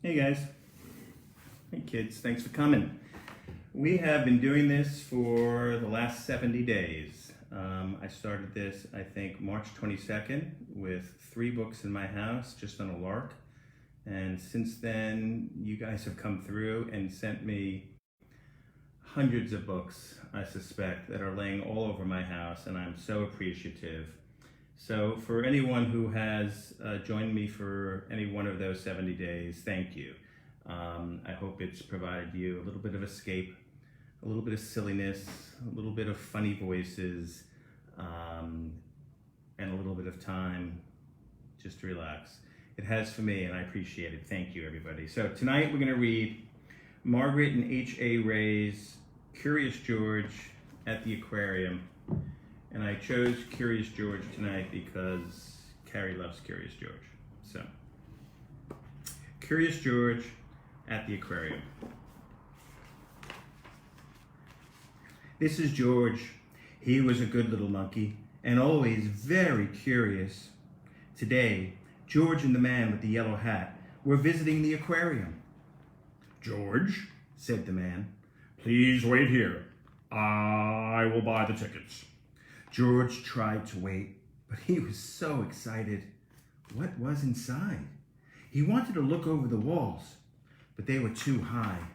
Hey guys. Hey kids, thanks for coming. We have been doing this for the last 70 days. I started this, I think, March 22nd with 3 books in my house, just on a lark. And since then, you guys have come through and sent me hundreds of books, I suspect, that are laying all over my house, and I'm so appreciative. So for anyone who has joined me for any one of those 70 days, thank you. I hope it's provided you a little bit of escape, a little bit of silliness, a little bit of funny voices, and a little bit of time just to relax. It has for me, and I appreciate it. Thank you, everybody. So tonight we're going to read Margret and H.A. Ray's Curious George at the Aquarium. And I chose Curious George tonight because Carrie loves Curious George. So, Curious George at the Aquarium. This is George. He was a good little monkey and always very curious. Today, George and the man with the yellow hat were visiting the aquarium. "George," said the man, "please wait here. I will buy the tickets." George tried to wait, but he was so excited. What was inside? He wanted to look over the walls, but they were too high.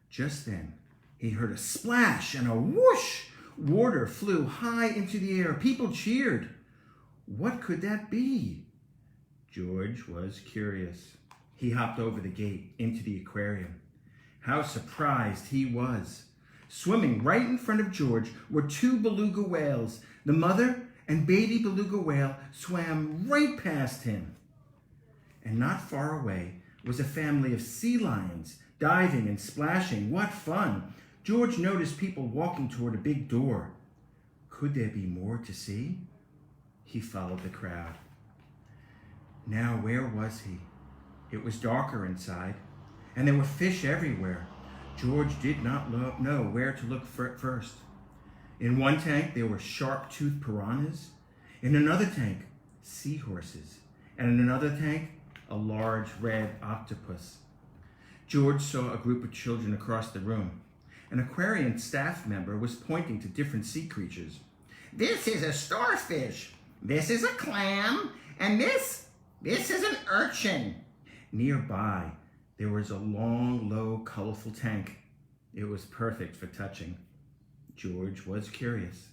Just then, he heard a splash and a whoosh. Water flew high into the air. People cheered. What could that be? George was curious. He hopped over the gate into the aquarium. How surprised he was. Swimming right in front of George were 2 beluga whales. The mother and baby beluga whale swam right past him. And not far away was a family of sea lions, diving and splashing. What fun! George noticed people walking toward a big door. Could there be more to see? He followed the crowd. Now where was he? It was darker inside, and there were fish everywhere. George did not know where to look first. In one tank, there were sharp-toothed piranhas. In another tank, seahorses. And in another tank, a large red octopus. George saw a group of children across the room. An aquarium staff member was pointing to different sea creatures. "This is a starfish. This is a clam. And this is an urchin." Nearby, there was a long, low, colorful tank. It was perfect for touching. George was curious.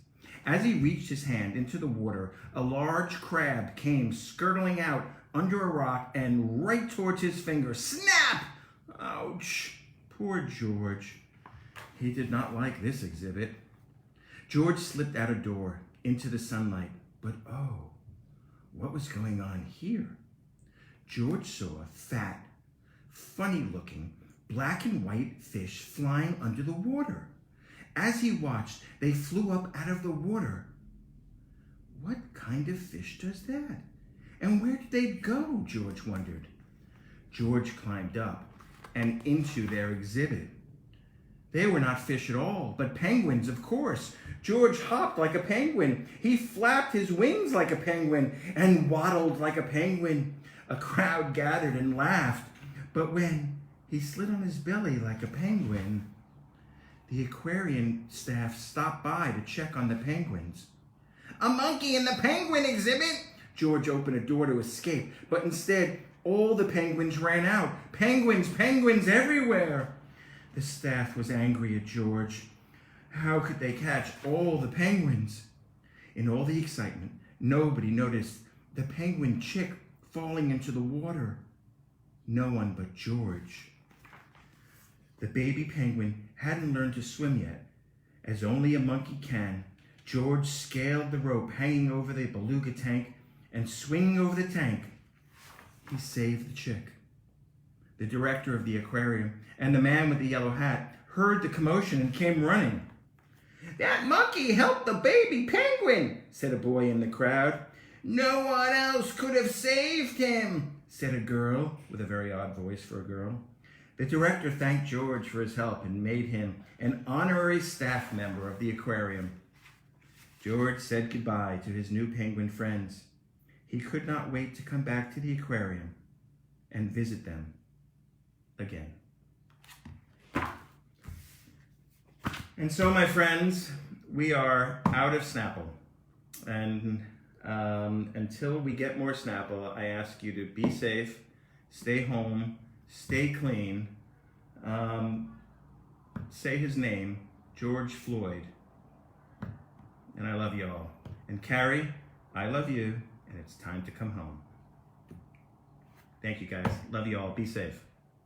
As he reached his hand into the water, a large crab came skirtling out under a rock and right towards his finger. Snap! Ouch! Poor George. He did not like this exhibit. George slipped out a door into the sunlight, but oh, what was going on here? George saw a fat, funny-looking, black and white fish flying under the water. As he watched, they flew up out of the water. What kind of fish does that? And where did they go? George wondered. George climbed up and into their exhibit. They were not fish at all, but penguins, of course. George hopped like a penguin. He flapped his wings like a penguin and waddled like a penguin. A crowd gathered and laughed. But when he slid on his belly like a penguin, the aquarium staff stopped by to check on the penguins. "A monkey in the penguin exhibit!" George opened a door to escape, but instead all the penguins ran out. Penguins, penguins everywhere! The staff was angry at George. How could they catch all the penguins? In all the excitement, nobody noticed the penguin chick falling into the water. No one but George. The baby penguin hadn't learned to swim yet. As only a monkey can, George scaled the rope hanging over the beluga tank, and swinging over the tank, he saved the chick. The director of the aquarium and the man with the yellow hat heard the commotion and came running. "That monkey helped the baby penguin," said a boy in the crowd. "No one else could have saved him," said a girl with a very odd voice for a girl. The director thanked George for his help and made him an honorary staff member of the aquarium. George said goodbye to his new penguin friends. He could not wait to come back to the aquarium and visit them again. And so, my friends, we are out of Snapple. And until we get more Snapple, I ask you to be safe, stay home, stay clean. Say his name, George Floyd. And I love you all. And Carrie, I love you, and it's time to come home. Thank you, guys. Love you all. Be safe.